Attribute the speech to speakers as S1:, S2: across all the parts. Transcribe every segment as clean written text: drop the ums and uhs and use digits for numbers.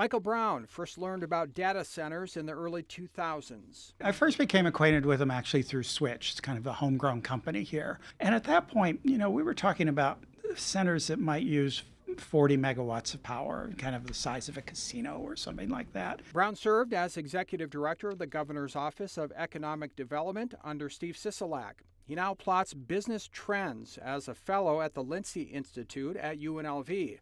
S1: Michael Brown first learned about data centers in the early 2000s.
S2: I first became acquainted with them actually through Switch. It's kind of a homegrown company here. And at that point, we were talking about centers that might use 40 megawatts of power, kind of the size of a casino or something like that.
S1: Brown served as executive director of the governor's office of economic development under Steve Sisolak. He now plots business trends as a fellow at the Lindsay Institute at UNLV.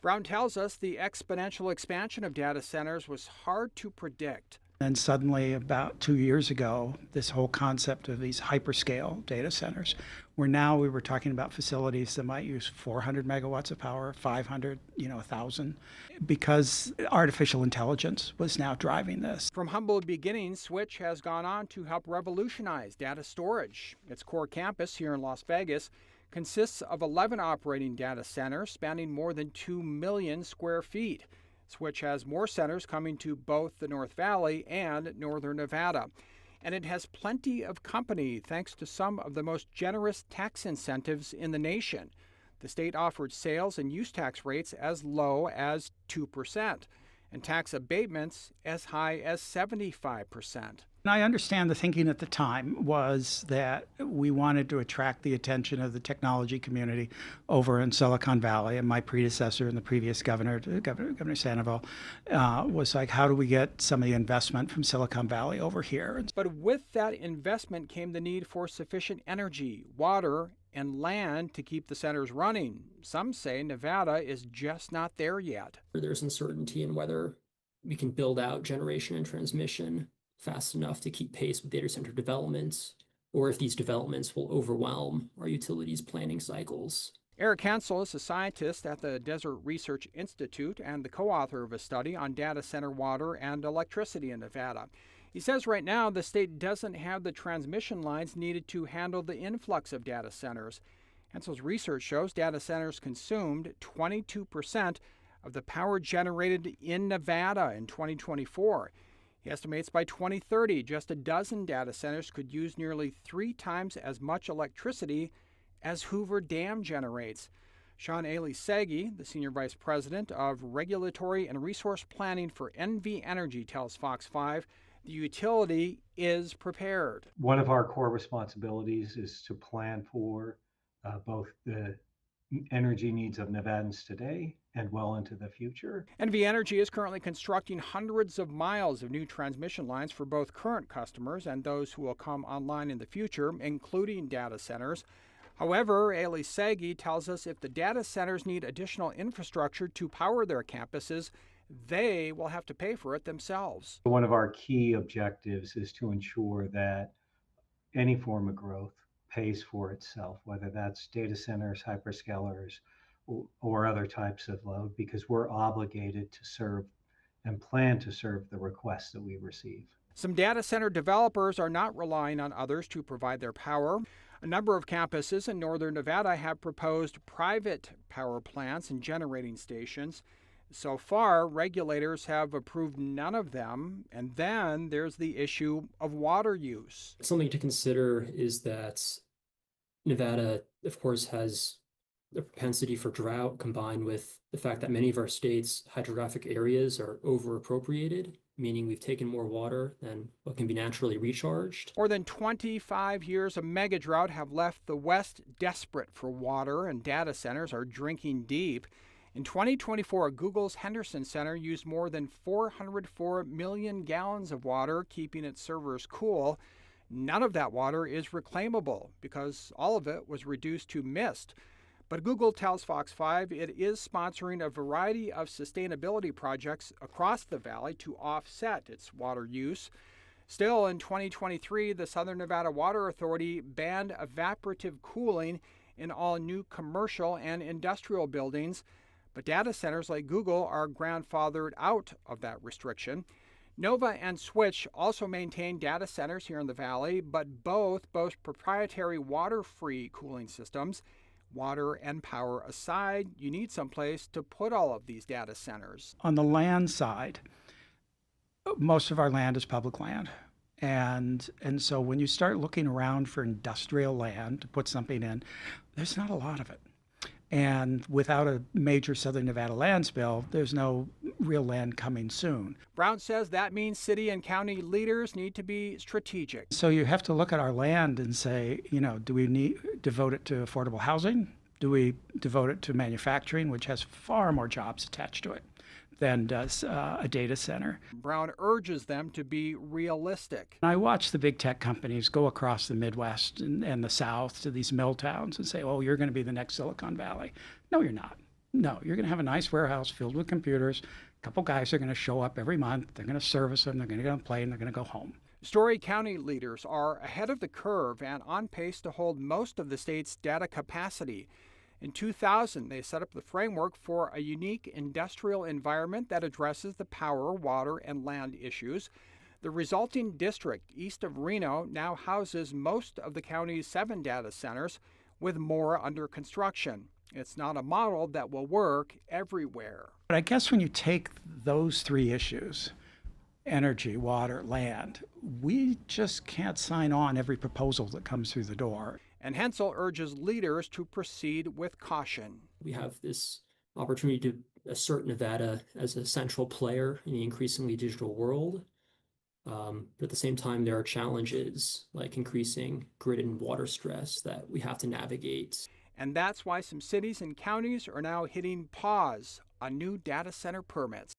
S1: Brown tells us the exponential expansion of data centers was hard to predict.
S2: And suddenly, about 2 years ago, this whole concept of these hyperscale data centers, where now we were talking about facilities that might use 400 megawatts of power, 500, 1,000, because artificial intelligence was now driving this.
S1: From humble beginnings, Switch has gone on to help revolutionize data storage. Its core campus here in Las Vegas consists of 11 operating data centers spanning more than 2 million square feet. Switch has more centers coming to both the North Valley and northern Nevada. And it has plenty of company thanks to some of the most generous tax incentives in the nation. The state offered sales and use tax rates as low as 2% and tax abatements as high as 75%.
S2: And I understand the thinking at the time was that we wanted to attract the attention of the technology community over in Silicon Valley. And my predecessor and the previous governor, Governor Sandoval, was like, how do we get some of the investment from Silicon Valley over here?
S1: But with that investment came the need for sufficient energy, water, and land to keep the centers running. Some say Nevada is just not there yet.
S3: There's uncertainty in whether we can build out generation and transmission fast enough to keep pace with data center developments, or if these developments will overwhelm our utilities planning cycles.
S1: Eric Hansel is a scientist at the Desert Research Institute and the co-author of a study on data center water and electricity in Nevada. He says right now the state doesn't have the transmission lines needed to handle the influx of data centers. Hansel's research shows data centers consumed 22% of the power generated in Nevada in 2024. He estimates by 2030, just a dozen data centers could use nearly 3 times as much electricity as Hoover Dam generates. Sean Elisegi, the Senior Vice President of Regulatory and Resource Planning for NV Energy, tells Fox 5 the utility is prepared.
S4: One of our core responsibilities is to plan for both the energy needs of Nevadans today and well into the future.
S1: NV Energy is currently constructing hundreds of miles of new transmission lines for both current customers and those who will come online in the future, including data centers. However, Elisegi tells us if the data centers need additional infrastructure to power their campuses, they will have to pay for it themselves.
S4: One of our key objectives is to ensure that any form of growth pays for itself, whether that's data centers, hyperscalers, or other types of load, because we're obligated to serve and plan to serve the requests that we receive.
S1: Some data center developers are not relying on others to provide their power. A number of campuses in northern Nevada have proposed private power plants and generating stations. So far, regulators have approved none of them. And then there's the issue of water use.
S3: Something to consider is that Nevada, of course, has the propensity for drought combined with the fact that many of our state's hydrographic areas are over-appropriated, meaning we've taken more water than what can be naturally recharged.
S1: More than 25 years of mega drought have left the West desperate for water, and data centers are drinking deep. In 2024, Google's Henderson Center used more than 404 million gallons of water, keeping its servers cool. None of that water is reclaimable because all of it was reduced to mist. But Google tells Fox 5 it is sponsoring a variety of sustainability projects across the valley to offset its water use. Still, in 2023, the Southern Nevada Water Authority banned evaporative cooling in all new commercial and industrial buildings. But data centers like Google are grandfathered out of that restriction. Nova and Switch also maintain data centers here in the valley, but both boast proprietary water-free cooling systems. Water and power aside, you need someplace to put all of these data centers.
S2: On the land side, most of our land is public land. And so when you start looking around for industrial land to put something in, there's not a lot of it. And without a major Southern Nevada land spill, there's no real land coming soon.
S1: Brown says that means city and county leaders need to be strategic.
S2: So you have to look at our land and say, do we devote it to affordable housing? Do we devote it to manufacturing, which has far more jobs attached to it than does a data center?
S1: Brown urges them to be realistic.
S2: I watch the big tech companies go across the Midwest and the South to these mill towns and say, oh, you're going to be the next Silicon Valley. No, you're not. No, you're going to have a nice warehouse filled with computers. A couple guys are going to show up every month. They're going to service them. They're going to get on a plane. They're going to go home.
S1: Story County leaders are ahead of the curve and on pace to hold most of the state's data capacity. In 2000, they set up the framework for a unique industrial environment that addresses the power, water, and land issues. The resulting district east of Reno now houses most of the county's 7 data centers, with more under construction. It's not a model that will work everywhere.
S2: But I guess when you take those 3 issues, energy, water, land, we just can't sign on every proposal that comes through the door.
S1: And Hensel urges leaders to proceed with caution.
S3: We have this opportunity to assert Nevada as a central player in the increasingly digital world. But at the same time, there are challenges like increasing grid and water stress that we have to navigate.
S1: And that's why some cities and counties are now hitting pause on new data center permits.